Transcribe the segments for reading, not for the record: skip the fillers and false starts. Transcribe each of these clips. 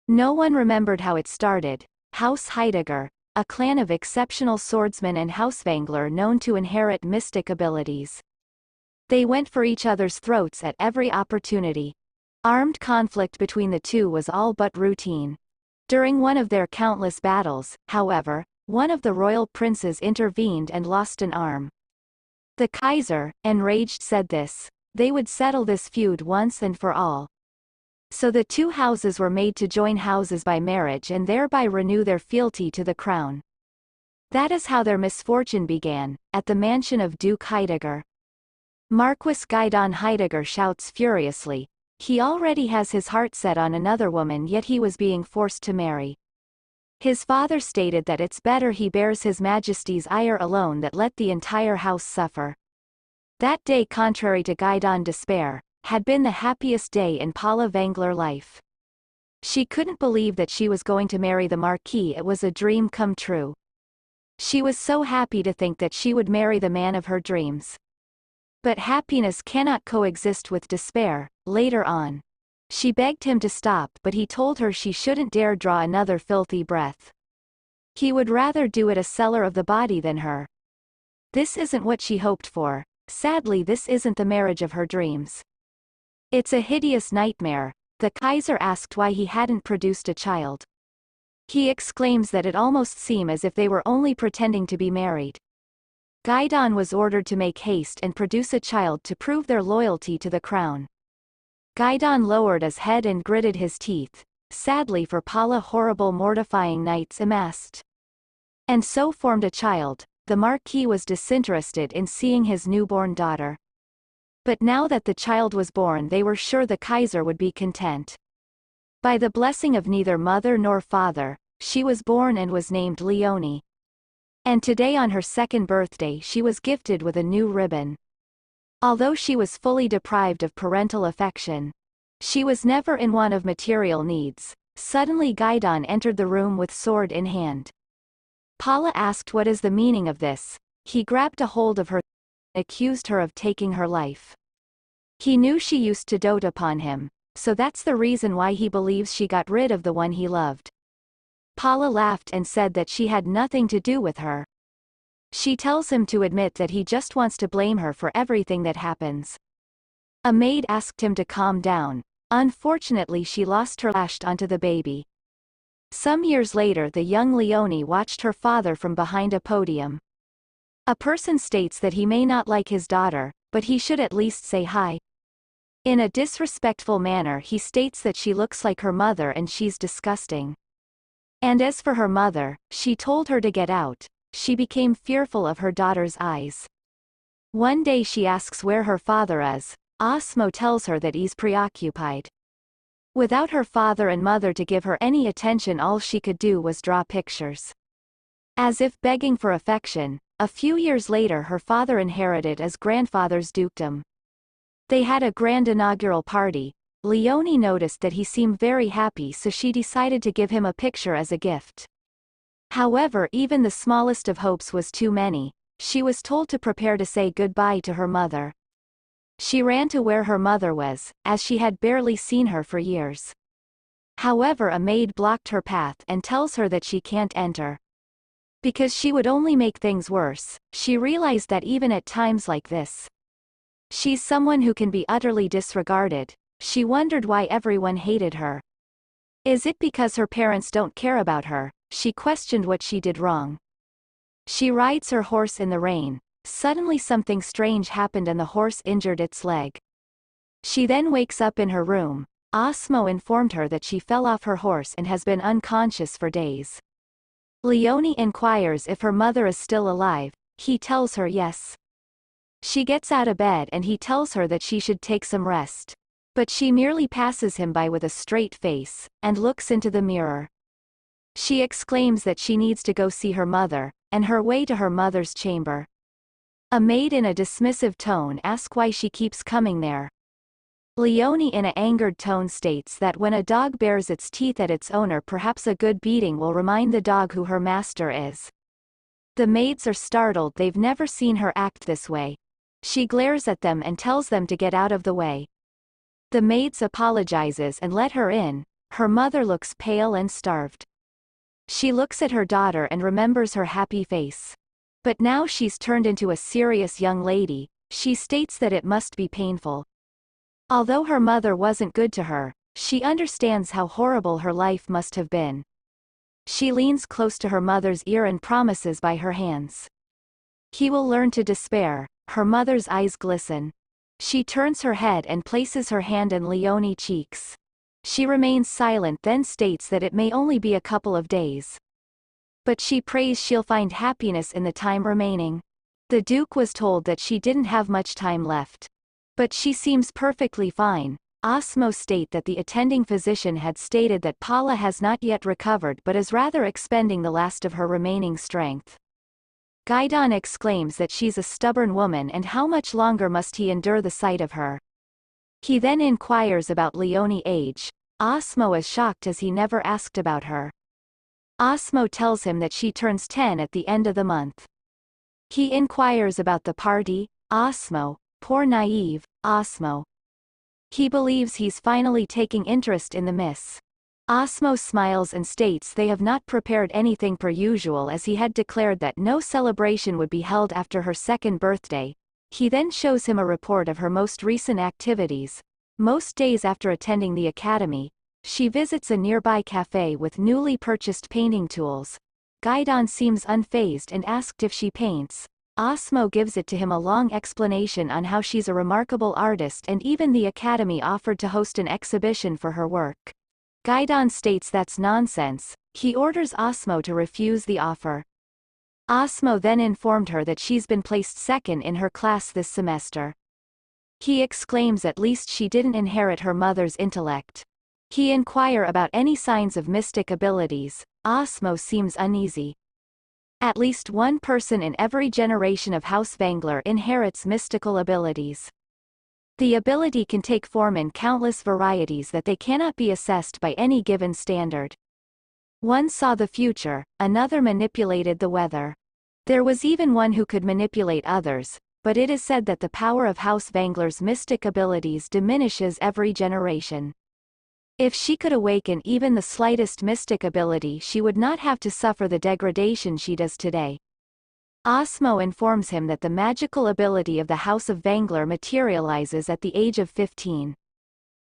No one remembered how it started. House Heidegger, a clan of exceptional swordsmen, and House Wengler, known to inherit mystic abilities. They went for each other's throats at every opportunity. Armed conflict between the two was all but routine. During one of their countless battles, however, one of the royal princes intervened and lost an arm. The Kaiser, enraged, said they would settle this feud once and for all. So the two houses were made to join houses by marriage and thereby renew their fealty to the crown. That is how their misfortune began, at the mansion of Duke Heidegger. Marquis Gaidon Heidegger shouts furiously. He already has his heart set on another woman, yet he was being forced to marry. His father stated that it's better he bears His Majesty's ire alone than let the entire house suffer. That day, contrary to Gaidon's despair, had been the happiest day in Paula Wengler life. She couldn't believe that she was going to marry the Marquis. It was a dream come true. She was so happy to think that she would marry the man of her dreams. But happiness cannot coexist with despair. Later on, she begged him to stop, but he told her she shouldn't dare draw another filthy breath. He would rather do it a seller of the body than her. This isn't what she hoped for. Sadly, this isn't the marriage of her dreams. It's a hideous nightmare. The Kaiser asked why he hadn't produced a child. He exclaims that it almost seemed as if they were only pretending to be married. Gaidon was ordered to make haste and produce a child to prove their loyalty to the crown. Gaidon lowered his head and gritted his teeth. Sadly for Paula, horrible mortifying nights amassed. And so formed a child. The Marquis was disinterested in seeing his newborn daughter. But now that the child was born, they were sure the Kaiser would be content. By the blessing of neither mother nor father, she was born and was named Leonie. And today, on her second birthday, she was gifted with a new ribbon. Although she was fully deprived of parental affection, she was never in want of material needs. Suddenly Gaidon entered the room with sword in hand. Paula asked what is the meaning of this. He grabbed a hold of her, accused her of taking her life. He knew she used to dote upon him, so that's the reason why he believes she got rid of the one he loved. Paula laughed and said that she had nothing to do with her. She tells him to admit that he just wants to blame her for everything that happens. A maid asked him to calm down. Unfortunately, she lost her lashed onto the baby. Some years later, the young Leonie watched her father from behind a podium. A person states that he may not like his daughter, but he should at least say hi. In a disrespectful manner, he states that she looks like her mother and she's disgusting. And as for her mother, she told her to get out. She became fearful of her daughter's eyes. One day she asks where her father is. Osmo tells her that he's preoccupied. Without her father and mother to give her any attention, all she could do was draw pictures. As if begging for affection. A few years later, her father inherited his grandfather's dukedom. They had a grand inaugural party. Leonie noticed that he seemed very happy, so she decided to give him a picture as a gift. However, even the smallest of hopes was too many. She was told to prepare to say goodbye to her mother. She ran to where her mother was, as she had barely seen her for years. However, a maid blocked her path and tells her that she can't enter. Because she would only make things worse. She realized that even at times like this, she's someone who can be utterly disregarded. She wondered why everyone hated her. Is it because her parents don't care about her? She questioned what she did wrong. She rides her horse in the rain. Suddenly something strange happened and the horse injured its leg. She then wakes up in her room. Osmo informed her that she fell off her horse and has been unconscious for days. Leonie inquires if her mother is still alive. He tells her yes. She gets out of bed and he tells her that she should take some rest. But she merely passes him by with a straight face, and looks into the mirror. She exclaims that she needs to go see her mother, and her way to her mother's chamber. A maid in a dismissive tone asks why she keeps coming there. Leonie in an angered tone states that when a dog bares its teeth at its owner, perhaps a good beating will remind the dog who her master is. The maids are startled, they've never seen her act this way. She glares at them and tells them to get out of the way. The maids apologizes and let her in, Her mother looks pale and starved. She looks at her daughter and remembers her happy face. But now she's turned into a serious young lady. She states that it must be painful. Although her mother wasn't good to her, she understands how horrible her life must have been. She leans close to her mother's ear and promises by her hands. He will learn to despair. Her mother's eyes glisten. She turns her head and places her hand on Leonie's cheeks. She remains silent, then states that it may only be a couple of days. But she prays she'll find happiness in the time remaining. The Duke was told that she didn't have much time left. But she seems perfectly fine. Osmo state that the attending physician had stated that Paula has not yet recovered but is rather expending the last of her remaining strength. Guidon exclaims that she's a stubborn woman and how much longer must he endure the sight of her. He then inquires about Leonie's age. Osmo is shocked as he never asked about her. Osmo tells him that she turns 10 at the end of the month. He inquires about the party. Osmo, poor naive, Osmo. He believes he's finally taking interest in the miss. Osmo smiles and states they have not prepared anything per usual as he had declared that no celebration would be held after her second birthday. He then shows him a report of her most recent activities. Most days after attending the academy, she visits a nearby cafe with newly purchased painting tools. Guidon seems unfazed and asked if she paints. Osmo gives it to him a long explanation on how she's a remarkable artist and even the academy offered to host an exhibition for her work. Guidon states that's nonsense. He orders Osmo to refuse the offer. Osmo then informed her that she's been placed second in her class this semester. He exclaims at least she didn't inherit her mother's intellect. He inquires about any signs of mystic abilities. Osmo seems uneasy. At least one person in every generation of House Vangler inherits mystical abilities. The ability can take form in countless varieties that they cannot be assessed by any given standard. One saw the future, another manipulated the weather. There was even one who could manipulate others, but it is said that the power of House Vangler's mystic abilities diminishes every generation. If she could awaken even the slightest mystic ability, she would not have to suffer the degradation she does today. Osmo informs him that the magical ability of the House of Vangler materializes at the age of 15.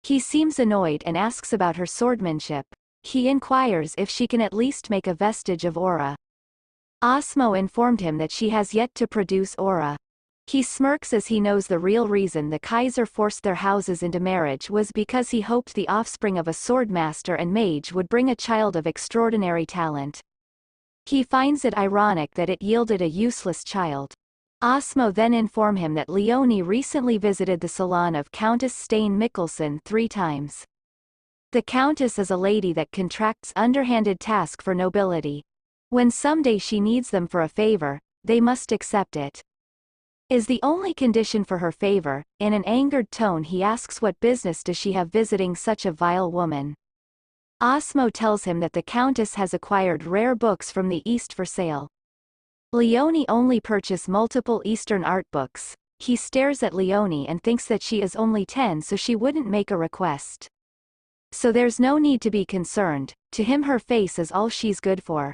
He seems annoyed and asks about her swordmanship. He inquires if she can at least make a vestige of aura. Osmo informed him that she has yet to produce aura. He smirks as he knows the real reason the Kaiser forced their houses into marriage was because he hoped the offspring of a swordmaster and mage would bring a child of extraordinary talent. He finds it ironic that it yielded a useless child. Osmo then informs him that Leonie recently visited the salon of Countess Stein Mikkelsen 3 times. The Countess is a lady that contracts underhanded tasks for nobility. When someday she needs them for a favor, they must accept it. Is the only condition for her favor. In an angered tone he asks what business does she have visiting such a vile woman. Osmo tells him that the Countess has acquired rare books from the East for sale. Leonie only purchased multiple Eastern art books. He stares at Leonie and thinks that she is only 10 so she wouldn't make a request. So there's no need to be concerned, to him her face is all she's good for.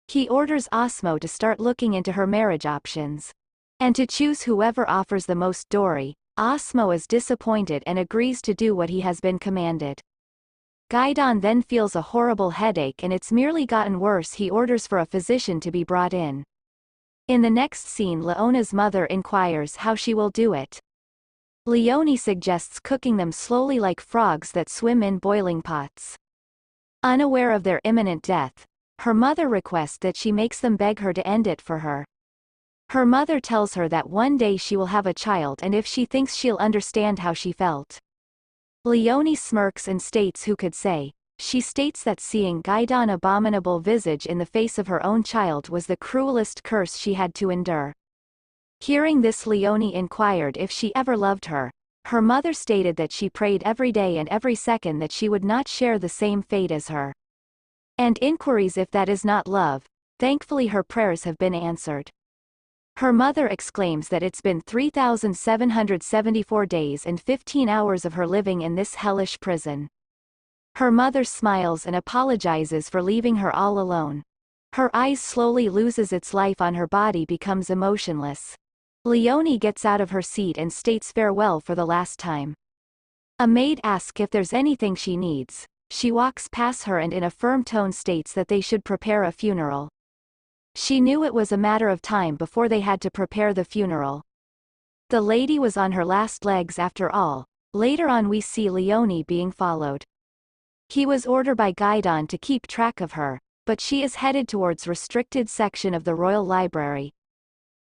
He orders Osmo to start looking into her marriage options. And to choose whoever offers the most dowry. Osmo is disappointed and agrees to do what he has been commanded. Guidon then feels a horrible headache and it's merely gotten worse. He orders for a physician to be brought in. In the next scene Leona's mother inquires how she will do it. Leonie suggests cooking them slowly like frogs that swim in boiling pots. Unaware of their imminent death, her mother requests that she makes them beg her to end it for her. Her mother tells her that one day she will have a child and if she thinks she'll understand how she felt. Leonie smirks and states who could say. She states that seeing Guidon's abominable visage in the face of her own child was the cruelest curse she had to endure. Hearing this Leonie inquired if she ever loved her. Her mother stated that she prayed every day and every second that she would not share the same fate as her. And inquiries if that is not love. Thankfully her prayers have been answered. Her mother exclaims that it's been 3,774 days and 15 hours of her living in this hellish prison. Her mother smiles and apologizes for leaving her all alone. Her eyes slowly loses its life on her body becomes emotionless. Leonie gets out of her seat and states farewell for the last time. A maid asks if there's anything she needs. She walks past her and in a firm tone states that they should prepare a funeral. She knew it was a matter of time before they had to prepare the funeral. The lady was on her last legs after all. Later on we see Leonie being followed. He was ordered by Guidon to keep track of her, but she is headed towards restricted section of the Royal Library.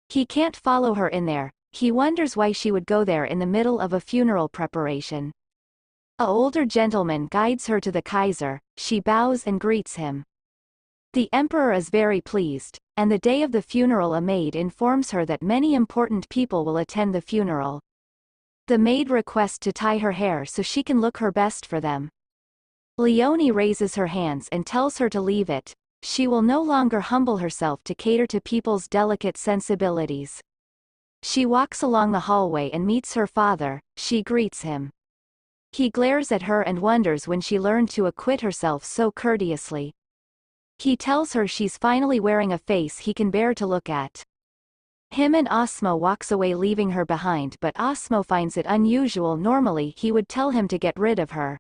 He can't follow her in there. He wonders why she would go there in the middle of a funeral preparation. A older gentleman guides her to the Kaiser. She bows and greets him. The emperor is very pleased, and the day of the funeral a maid informs her that many important people will attend the funeral. The maid requests to tie her hair so she can look her best for them. Leonie raises her hands and tells her to leave it. She will no longer humble herself to cater to people's delicate sensibilities. She walks along the hallway and meets her father. She greets him. He glares at her and wonders when she learned to acquit herself so courteously. He tells her she's finally wearing a face he can bear to look at. Him and Osmo walks away leaving her behind, but Osmo finds it unusual. Normally he would tell him to get rid of her.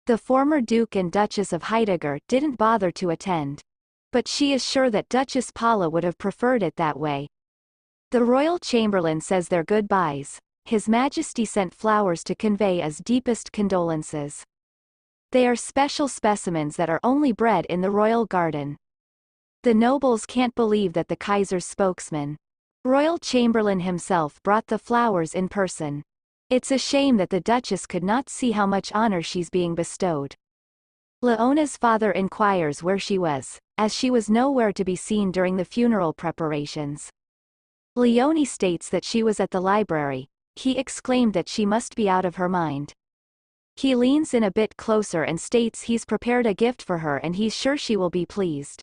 The former Duke and Duchess of Heidegger didn't bother to attend. But she is sure that Duchess Paula would have preferred it that way. The royal chamberlain says their goodbyes. His Majesty sent flowers to convey his deepest condolences. They are special specimens that are only bred in the royal garden. The nobles can't believe that the Kaiser's spokesman, royal chamberlain himself, brought the flowers in person. It's a shame that the Duchess could not see how much honor she's being bestowed. Leona's father inquires where she was, as she was nowhere to be seen during the funeral preparations. Leonie states that she was at the library. He exclaimed that she must be out of her mind. He leans in a bit closer and states he's prepared a gift for her and he's sure she will be pleased.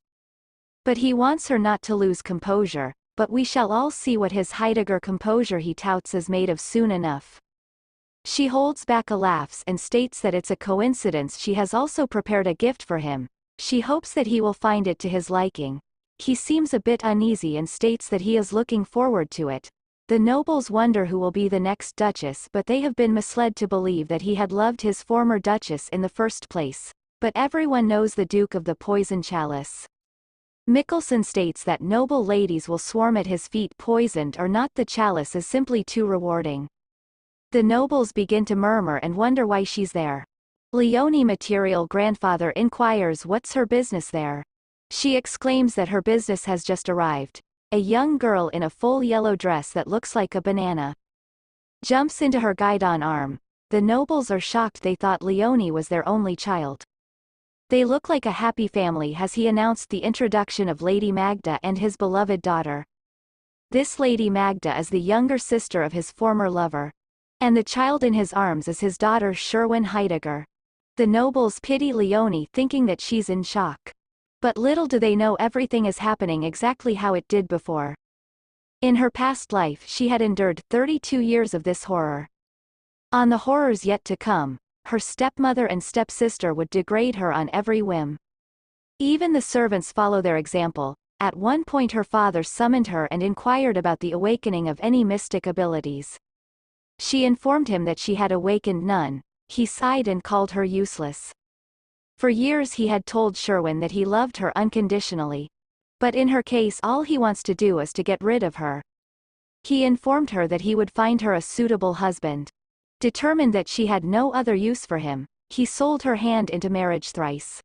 But he wants her not to lose composure, but we shall all see what his Heidegger composure he touts is made of soon enough. She holds back a laugh and states that it's a coincidence she has also prepared a gift for him. She hopes that he will find it to his liking. He seems a bit uneasy and states that he is looking forward to it. The nobles wonder who will be the next duchess, but they have been misled to believe that he had loved his former duchess in the first place. But everyone knows the Duke of the Poison Chalice. Michelson states that noble ladies will swarm at his feet, poisoned or not. The chalice is simply too rewarding. The nobles begin to murmur and wonder why she's there. Leonie material grandfather inquires what's her business there. She exclaims that her business has just arrived. A young girl in a full yellow dress that looks like a banana jumps into her Guidon arm. The nobles are shocked. They thought Leonie was their only child. They look like a happy family as he announced the introduction of Lady Magda and his beloved daughter. This Lady Magda is the younger sister of his former lover. And the child in his arms is his daughter Sherwin Heidegger. The nobles pity Leonie, thinking that she's in shock. But little do they know everything is happening exactly how it did before. In her past life she had endured 32 years of this horror. On the horrors yet to come, her stepmother and stepsister would degrade her on every whim. Even the servants follow their example. At one point her father summoned her and inquired about the awakening of any mystic abilities. She informed him that she had awakened none. He sighed and called her useless. For years he had told Sherwin that he loved her unconditionally. But in her case all he wants to do is to get rid of her. He informed her that he would find her a suitable husband. Determined that she had no other use for him, he sold her hand into marriage thrice.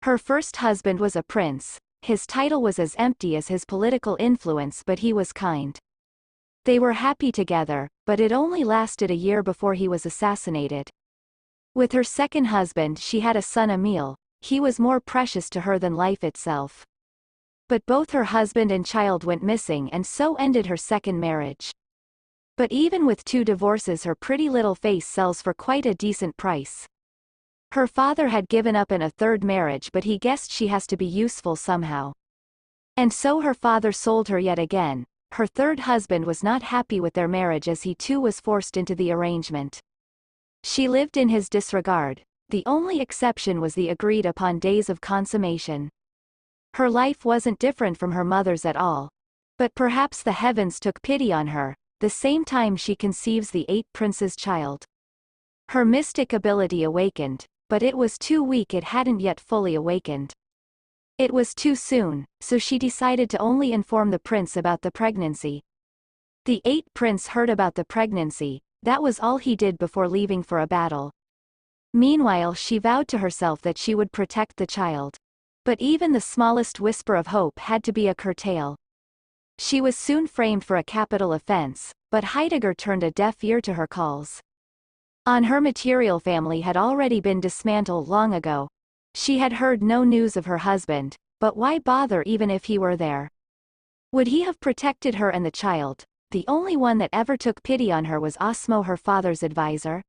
Her first husband was a prince. His title was as empty as his political influence, but he was kind. They were happy together, but it only lasted a year before he was assassinated. With her second husband she had a son, Emile. He was more precious to her than life itself. But both her husband and child went missing and so ended her second marriage. But even with 2 divorces her pretty little face sells for quite a decent price. Her father had given up in a third marriage, but he guessed she has to be useful somehow. And so her father sold her yet again. Her third husband was not happy with their marriage as he too was forced into the arrangement. She lived in his disregard. The only exception was the agreed-upon days of consummation. Her life wasn't different from her mother's at all. But perhaps the heavens took pity on her, the same time she conceives the 8 princes' child. Her mystic ability awakened, but it was too weak, it hadn't yet fully awakened. It was too soon, so she decided to only inform the prince about the pregnancy. The 8th prince heard about the pregnancy, that was all he did before leaving for a battle. Meanwhile she vowed to herself that she would protect the child. But even the smallest whisper of hope had to be a curtail. She was soon framed for a capital offense, but Heidegger turned a deaf ear to her calls. On her material family had already been dismantled long ago. She had heard no news of her husband, but why bother even if he were there? Would he have protected her and the child? The only one that ever took pity on her was Osmo, her father's advisor.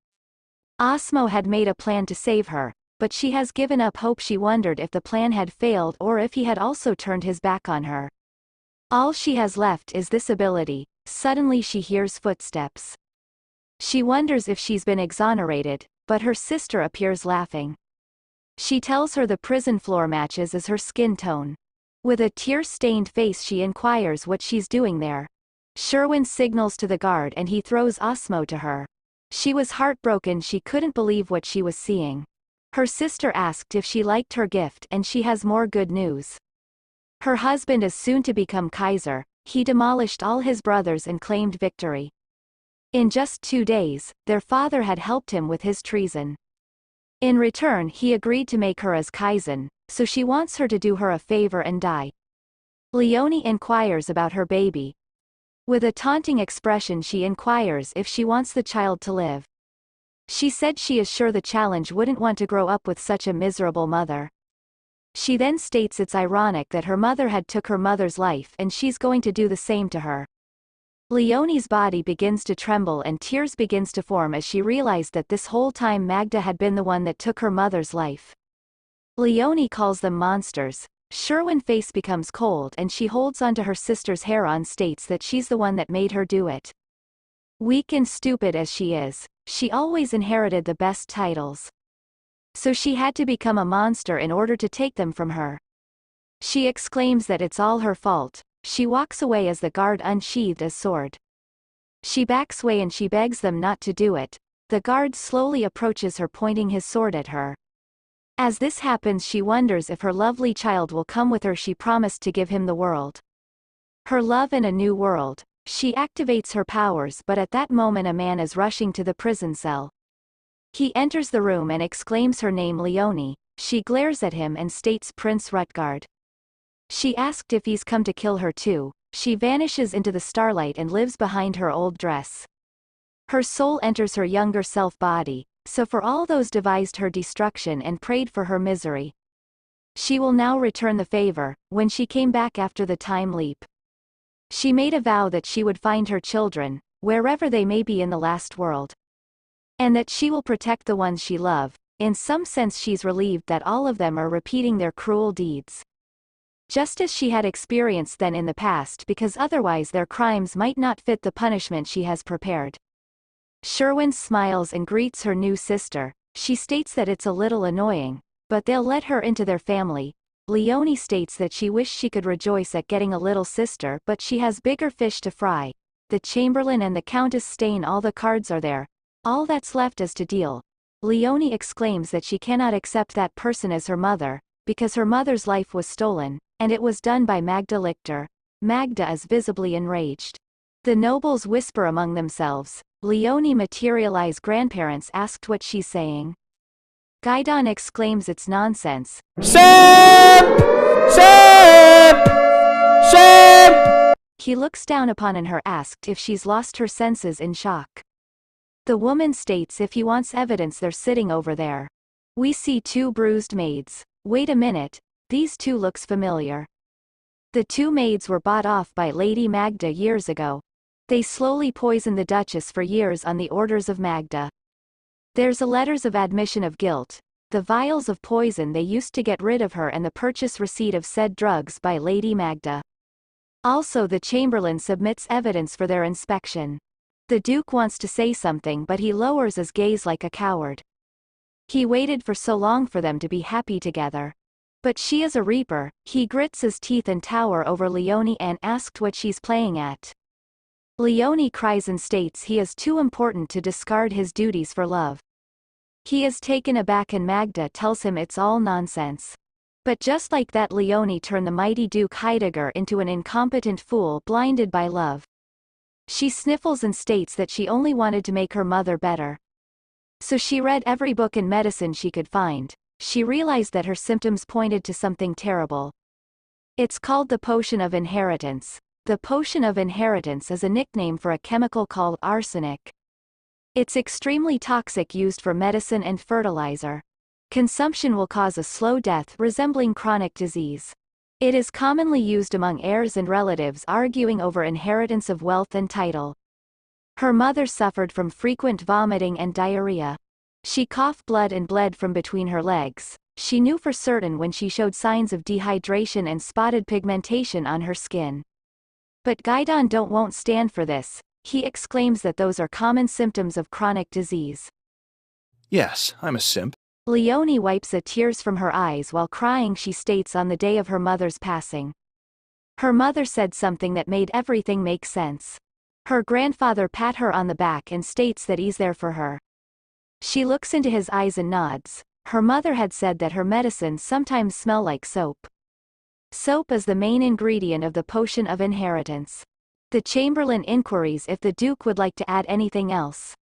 Osmo had made a plan to save her, but she has given up hope. She wondered if the plan had failed or if he had also turned his back on her. All she has left is this ability. Suddenly she hears footsteps. She wonders if she's been exonerated, but her sister appears laughing. She tells her the prison floor matches as her skin tone. With a tear-stained face she inquires what she's doing there. Sherwin signals to the guard and he throws Osmo to her. She was heartbroken, she couldn't believe what she was seeing. Her sister asked if she liked her gift and she has more good news. Her husband is soon to become Kaiser, he demolished all his brothers and claimed victory. In just 2 days, their father had helped him with his treason. In return he agreed to make her as Kaizen, so she wants her to do her a favor and die. Leonie inquires about her baby. With a taunting expression she inquires if she wants the child to live. She said she is sure the challenge wouldn't want to grow up with such a miserable mother. She then states it's ironic that her mother had took her mother's life and she's going to do the same to her. Leonie's body begins to tremble and tears begins to form as she realized that this whole time Magda had been the one that took her mother's life. Leonie calls them monsters. Sherwin's face becomes cold and she holds onto her sister's hair and states that she's the one that made her do it. Weak and stupid as she is, she always inherited the best titles. So she had to become a monster in order to take them from her. She exclaims that it's all her fault. She walks away as the guard unsheathed his sword. She backs away and she begs them not to do it. The guard slowly approaches her pointing his sword at her. As this happens she wonders if her lovely child will come with her. She promised to give him the world. Her love and a new world. She activates her powers, but at that moment a man is rushing to the prison cell. He enters the room and exclaims her name, Leonie. She glares at him and states Prince Rutgard. She asked if he's come to kill her too. She vanishes into the starlight and lives behind her old dress. Her soul enters her younger self body, so for all those devised her destruction and prayed for her misery. She will now return the favor. When she came back after the time leap, she made a vow that she would find her children, wherever they may be in the last world. And that she will protect the ones she loves. In some sense she's relieved that all of them are repeating their cruel deeds. Just as she had experienced then in the past, because otherwise their crimes might not fit the punishment she has prepared. Sherwin smiles and greets her new sister. She states that it's a little annoying, but they'll let her into their family. Leonie states that she wished she could rejoice at getting a little sister, but she has bigger fish to fry. The Chamberlain and the Countess stain all the cards are there. All that's left is to deal. Leonie exclaims that she cannot accept that person as her mother, because her mother's life was stolen, and it was done by Magda Lichter. Magda is visibly enraged. The nobles whisper among themselves. Leonie materialize grandparents asked what she's saying. Guidon exclaims it's nonsense. Shame! Shame! Shame! He looks down upon her asked if she's lost her senses in shock. The woman states if he wants evidence they're sitting over there. We see 2 bruised maids. Wait a minute, these 2 looks familiar. The 2 maids were bought off by Lady Magda years ago. They slowly poisoned the Duchess for years on the orders of Magda. There's a letters of admission of guilt, the vials of poison they used to get rid of her and the purchase receipt of said drugs by Lady Magda. Also the Chamberlain submits evidence for their inspection. The Duke wants to say something but he lowers his gaze like a coward. He waited for so long for them to be happy together. But she is a reaper. He grits his teeth and tower over Leonie and asked what she's playing at. Leonie cries and states he is too important to discard his duties for love. He is taken aback and Magda tells him it's all nonsense. But just like that, Leonie turned the mighty Duke Heidegger into an incompetent fool blinded by love. She sniffles and states that she only wanted to make her mother better. So she read every book in medicine she could find. She realized that her symptoms pointed to something terrible. It's called the potion of inheritance. The potion of inheritance is a nickname for a chemical called arsenic. It's extremely toxic, used for medicine and fertilizer. Consumption will cause a slow death resembling chronic disease. It is commonly used among heirs and relatives arguing over inheritance of wealth and title. Her mother suffered from frequent vomiting and diarrhea. She coughed blood and bled from between her legs. She knew for certain when she showed signs of dehydration and spotted pigmentation on her skin. But Gaidon won't stand for this. He exclaims that those are common symptoms of chronic disease. Yes, I'm a simp. Leonie wipes the tears from her eyes while crying. She states on the day of her mother's passing. Her mother said something that made everything make sense. Her grandfather pat her on the back and states that he's there for her. She looks into his eyes and nods. Her mother had said that her medicines sometimes smell like soap. Soap is the main ingredient of the potion of inheritance. The Chamberlain inquires if the Duke would like to add anything else.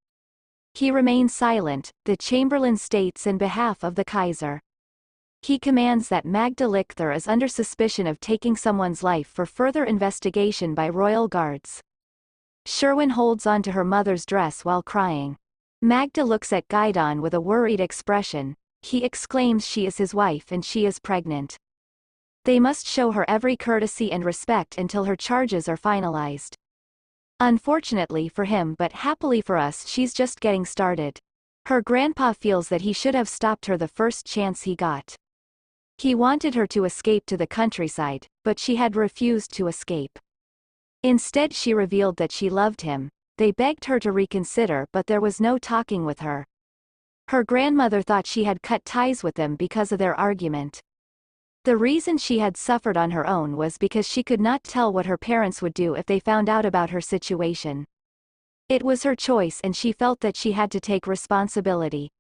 He remains silent. The Chamberlain states in behalf of the Kaiser. He commands that Magda Lichther is under suspicion of taking someone's life for further investigation by royal guards. Sherwin holds on to her mother's dress while crying. Magda looks at Gaidon with a worried expression. He exclaims she is his wife and she is pregnant. They must show her every courtesy and respect until her charges are finalized. Unfortunately for him, but happily for us, she's just getting started. Her grandpa feels that he should have stopped her the first chance he got. He wanted her to escape to the countryside, but she had refused to escape. Instead, she revealed that she loved him. They begged her to reconsider, but there was no talking with her. Her grandmother thought she had cut ties with them because of their argument. The reason she had suffered on her own was because she could not tell what her parents would do if they found out about her situation. It was her choice and she felt that she had to take responsibility.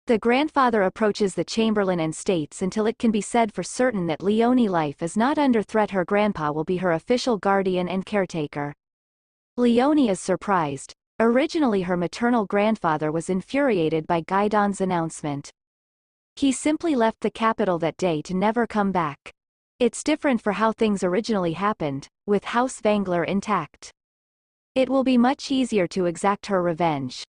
The grandfather approaches the Chamberlain and states until it can be said for certain that Leonie's life is not under threat, her grandpa will be her official guardian and caretaker. Leonie is surprised. Originally her maternal grandfather was infuriated by Gaidon's announcement. He simply left the capital that day to never come back. It's different for how things originally happened, with House Wengler intact. It will be much easier to exact her revenge.